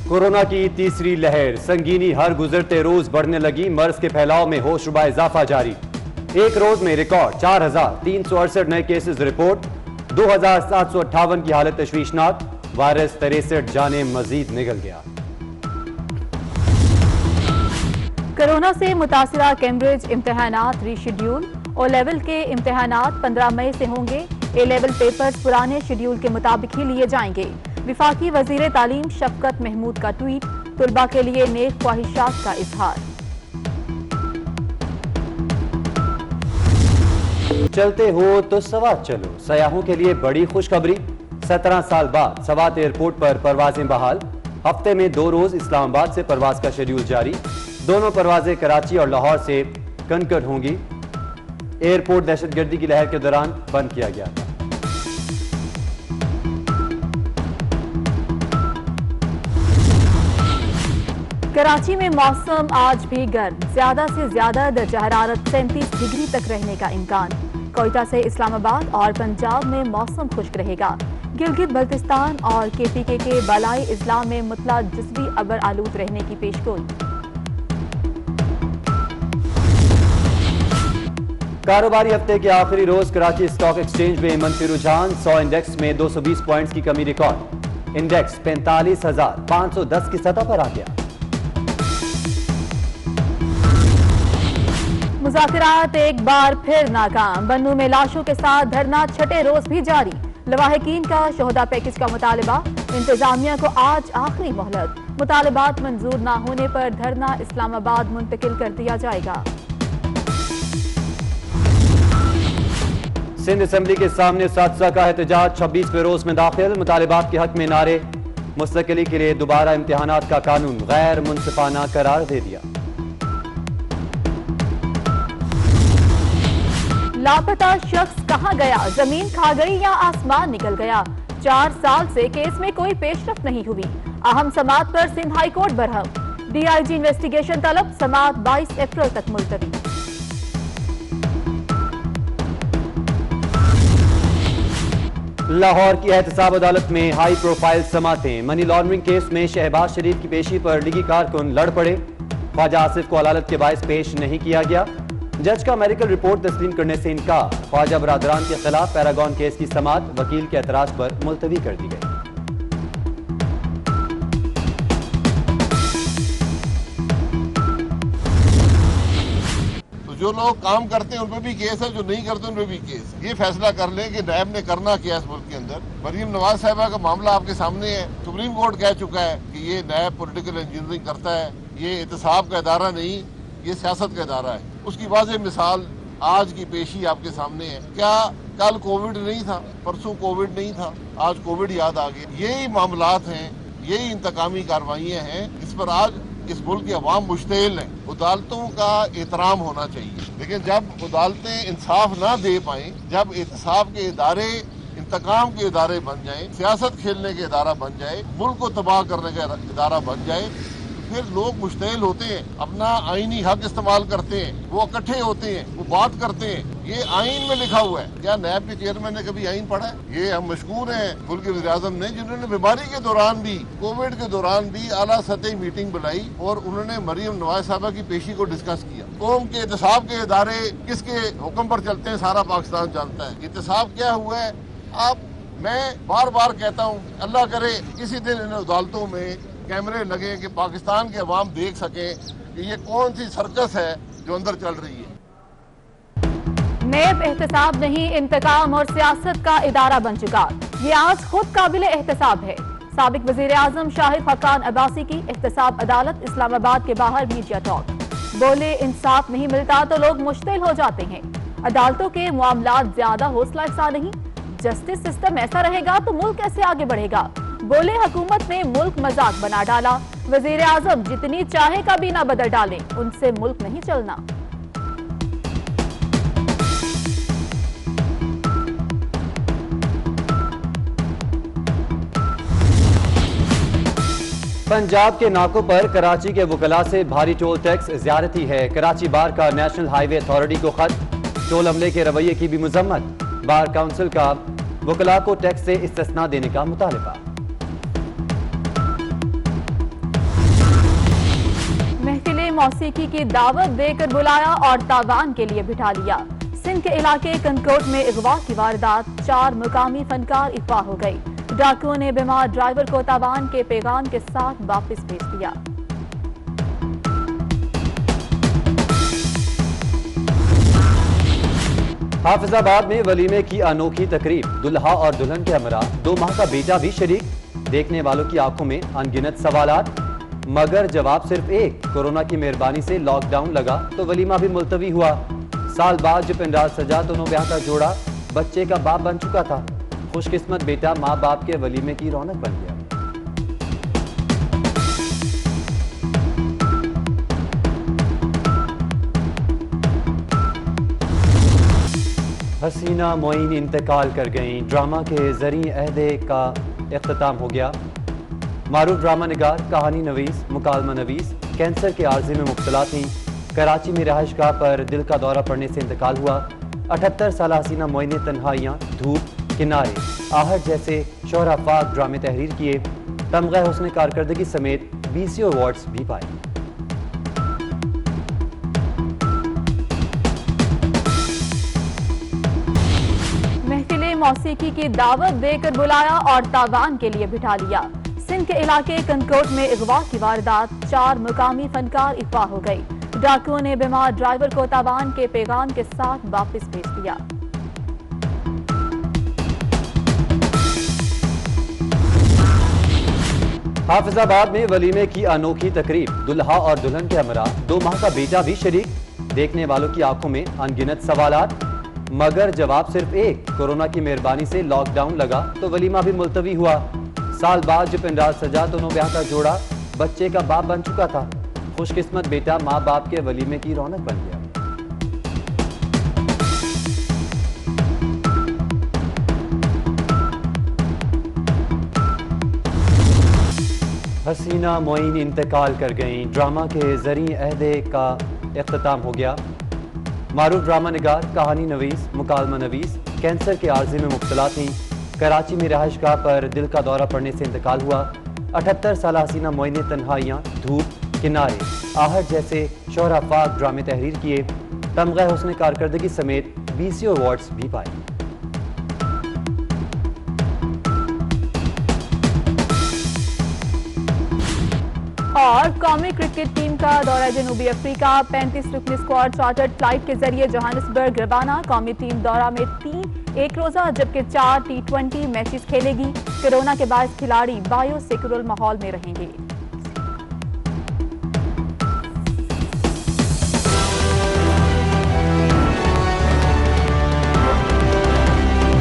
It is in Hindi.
कोरोना की तीसरी लहर, संगीनी हर गुजरते रोज बढ़ने लगी। मर्ज के फैलाव में होशरुबा इजाफा जारी। एक रोज में रिकॉर्ड 4,368 नए केसेस रिपोर्ट। 2,758 की हालत तशवीशनाक। वायरस 63 जाने मजीद निकल गया। कोरोना से मुतासिरा कैम्ब्रिज इम्तहानात रीशेड्यूल। ओ लेवल के इम्तहानात 15 मई से होंगे। ए लेवल पेपर्स पुराने शेड्यूल के मुताबिक ही लिए जाएंगे। विफाकी वजीर तालीम शफकत महमूद का ट्वीट। तुलबा के लिए नेक ख्वाहिशात का इजहार। चलते हो तो सवात चलो, सयाहों के लिए बड़ी खुशखबरी। 17 साल बाद सवात एयरपोर्ट पर परवाजें बहाल। हफ्ते में 2 रोज इस्लामाबाद से परवाज का शेड्यूल जारी। दोनों परवाजें कराची और लाहौर से कनकट होंगी। एयरपोर्ट दहशतगर्दी की लहर के दौरान बंद किया गया था। कराची में मौसम आज भी गर्म, ज्यादा से ज्यादा दर्जा हरारत 37 डिग्री तक रहने का इम्कान। कोयटा से इस्लामाबाद और पंजाब में मौसम खुश्क रहेगा। गिलगित बल्तिस्तान और KPK के बालाई इजला में मुतला जुज़वी अबर आलूद रहने की पेशगोई। कारोबारी हफ्ते के आखिरी रोज कराची स्टॉक एक्सचेंज में मंफी रुझान। 100 इंडेक्स में 220 पॉइंट्स की कमी रिकॉर्ड। इंडेक्स 45,510 की सतह पर आ गया। मुज़ाकरात एक बार फिर नाकाम। बन्नू में लाशों के साथ धरना छठे रोज भी जारी। लवाहिकीन का शोहदा पैकेज का मुतालबा। इंतजामिया को आज आखिरी मोहलत। मुतालबात मंजूर न होने पर धरना इस्लामाबाद मुंतकिल कर दिया जाएगा। सिंध असेंबली के सामने साथसा का एहतजाज। 26 रोज में दाखिल। मुतालिबात के हक में नारे। मुस्तकिली के लिए दोबारा इम्तिहानात का कानून गैर मुनसिफाना करार दे दिया। लापता शख्स कहां गया, जमीन खा गई या आसमान निकल गया। 4 साल से केस में कोई पेशरफ नहीं हुई। अहम समात पर Sindh high court Barham. DIG investigation तलब। समात 22 अप्रैल तक मुलतवी। लाहौर की एहतसाब अदालत में हाई प्रोफाइल समातें। मनी लॉन्ड्रिंग केस में शहबाज शरीफ की पेशी पर लीगी कारकुन लड़ पड़े। ख्वाजा आसिफ को अदालत के बायस पेश नहीं किया गया। जज का मेडिकल रिपोर्ट तस्लीम करने से इनकार। ख्वाजा बरादरान के खिलाफ पैरागॉन केस की समात वकील के एतराज पर मुलतवी कर दी गई। तो जो लोग काम करते हैं उन पे भी केस है, जो नहीं करते उन पे भी केस है। ये फैसला कर लें कि नैब ने करना क्या है इस मुल्क के अंदर। मरीम नवाज साहिबा का मामला आपके सामने है। सुप्रीम कोर्ट कह चुका है कि ये नैब पॉलिटिकल इंजीनियरिंग करता है। ये एहतसाब का इदारा नहीं, ये सियासत का इदारा है। उसकी वाज़ेह मिसाल आज की पेशी आपके सामने है। क्या कल कोविड नहीं था, परसों कोविड नहीं था, आज कोविड याद आ गया। यही मामलात हैं, यही इंतकामी कार्रवाइयाँ हैं जिस पर आज इस मुल्क की अवाम मुश्तइल है। अदालतों का एहतराम होना चाहिए, लेकिन जब अदालतें इंसाफ ना दे पाए, जब एहतसाब के इदारे इंतकाम के इदारे बन जाए, सियासत खेलने के इदारा बन जाए, मुल्क को तबाह करने का इदारा बन जाए, फिर लोग मुश्तइल होते हैं, अपना आईनी हक इस्तेमाल करते हैं, वो इकट्ठे होते हैं, वो बात करते हैं। ये आइन में लिखा हुआ है। क्या नैब के चेयरमैन ने कभी आइन पढ़ा है? ये हम मशकूर हैं मुल्क के वज़ीर-ए-आज़म ने, जिन्होंने बीमारी के दौरान भी, कोविड के दौरान भी आला सतही मीटिंग बुलाई और उन्होंने मरीम नवाज साहबा की पेशी को डिस्कस किया। कौम के एहतसाब के इदारे किसके हुक्म पर चलते हैं सारा पाकिस्तान जानता है। एहतसाब क्या हुआ है? मैं बार बार कहता हूँ, अल्लाह करे किसी दिन इन अदालतों में कैमरे लगे कि पाकिस्तान के अवाम देख सके कि ये कौन सी सर्कस है जो अंदर चल रही है। नैब एहतसाब नहीं, इंतकाम और सियासत का इदारा बन चुका। ये आज खुद काबिल एहतसाब है। साबिक वजीर आजम शाहिद खकान अब्बासी की एहतसाब अदालत इस्लामाबाद के बाहर मीडिया टॉक। बोले इंसाफ नहीं मिलता तो लोग मुश्तिल हो जाते हैं। अदालतों के मामलात ज्यादा हौसला अफजा नहीं। जस्टिस सिस्टम ऐसा रहेगा तो मुल्क कैसे आगे बढ़ेगा। बोले हुकूमत ने मुल्क मजाक बना डाला। वजीर आजम जितनी चाहे कभी ना बदल डालें, उनसे मुल्क नहीं चलना। पंजाब के नाकों पर कराची के वकला से भारी टोल टैक्स ज्यादती है। कराची बार का नेशनल हाईवे अथॉरिटी को खत। टोल अमले के रवैये की भी मजम्मत। बार काउंसिल का वकला को टैक्स से इस्तिस्ना देने का मुतालबा। मौसीकी की दावत देकर बुलाया और तावान के लिए बिठा लिया। सिंध के इलाके कनकोट में अगवा की वारदात, 4 मुकामी फनकार अगवा हो गई। डाकुओं ने बीमार ड्राइवर को तावान के पैगाम के साथ वापस भेज दिया। हाफिजाबाद में वलीमे की अनोखी तकरीब, दुल्हा और दुल्हन के हमरा 2 माह का बेटा भी शरीक। देखने वालों की आंखों में अनगिनत सवालात, मगर जवाब सिर्फ एक, कोरोना की मेहरबानी से लॉकडाउन लगा तो वलीमा भी मुलतवी हुआ। साल बाद जो पंडाल सजा तो ब्याह का जोड़ा बच्चे का बाप बन चुका था। खुशकिस्मत बेटा माँ बाप के वलीमे की रौनक बन गया। हसीना मोइन इंतकाल कर गईं, ड्रामा के जरिए अहदे का इख्तिताम हो गया। मारूफ ड्रामा निगार, कहानी नवीस, मुकालमा नवीस कैंसर के आर्जे में मुब्तला थीं। कराची में रहायशगाह पर दिल का दौरा पड़ने से इंतकाल हुआ। 78 साल हसीना मोइन ने तन्हाइयाँ, धूप, किनारे, आहट जैसे शोहराफाक ड्रामे तहरीर किए। तमगा हुस्न कारकर्दगी समेत 20 अवार्ड्स भी पाए। महफिले मौसीकी की दावत देकर बुलाया और तावान के लिए बिठा लिया। सिंध के इलाके कनकोट में अगवा की वारदात, 4 मुकामी फनकार अगवा हो गई। डाकुओं ने बीमार ड्राइवर को तावान के पैगाम के साथ वापस भेज दिया। हाफिजाबाद में वलीमे की अनोखी तकरीब, दुल्हा और दुल्हन के हमरा 2 माह का बेटा भी शरीक। देखने वालों की आंखों में अनगिनत सवालात, मगर जवाब सिर्फ एक, कोरोना की मेहरबानी से लॉकडाउन लगा तो वलीमा भी मुलतवी हुआ। साल बाद जो पंडाल सजा तो ब्याह का जोड़ा बच्चे का बाप बन चुका था। खुशकिस्मत बेटा माँ बाप के वलीमे की रौनक बन गया। हसीना मोइन इंतकाल कर गईं, ड्रामा के जरिए अहदे का इख्तिताम हो गया। मारूफ ड्रामा निगार, कहानी नवीस, मुकालमा नवीस कैंसर के आर्जे में मुब्तला थीं। कराची में रहायशगाह पर दिल का दौरा पड़ने से इंतकाल हुआ। 78 साल हसीना मोइन ने तन्हाइयाँ, धूप, किनारे, आहट जैसे शोहराफाक ड्रामे तहरीर किए। तमगा हुस्न कारकर्दगी समेत 20 अवार्ड्स भी पाए। और कौमी क्रिकेट टीम का दौरा जनूबी अफ्रीका, 35 रुकनी स्क्वाड चार्टर्ड फ्लाइट के जरिए जोहानिसबर्ग रवाना। कौमी टीम दौरा में 3 एक रोजा जबकि 4 T20 मैचेस खेलेगी। कोरोना के बायस खिलाड़ी बायो सिक्योर माहौल में रहेंगे।